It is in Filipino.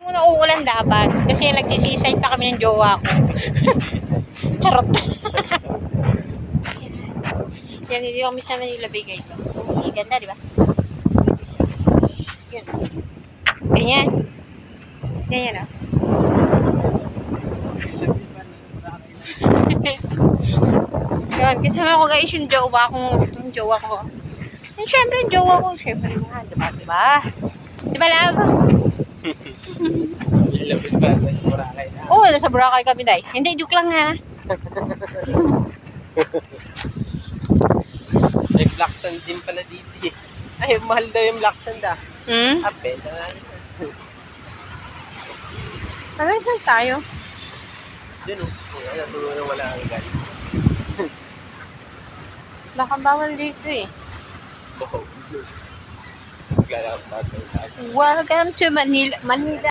Muna uulan dapat. Kasi nagsisisay pa kami ng jowa ko. Charot. Yan, hindi kami sa Manila Bay guys. Oh, ganda, di ba? Yan. Ganyan. Ganyan, oh. Yan, kasama ko guys yung jowa ko. Yung jowa ko. And syempre, yung jowa ko. Syempre nga, diba? Diba? Diba, love? Ilapit pa sa Boracay na. Oo, nasa Boracay kami, day. Hindi, joke lang ha. May black sand din pala dito eh. Ay, mahal daw yung black sand ah. Hmm? Ah, benta na lang. Hanggang saan tayo? Dun oh. Ano, tulungan wala ang gali. Baka bawal dito eh. Wow. Galap natin. Welcome to Manila. Manila.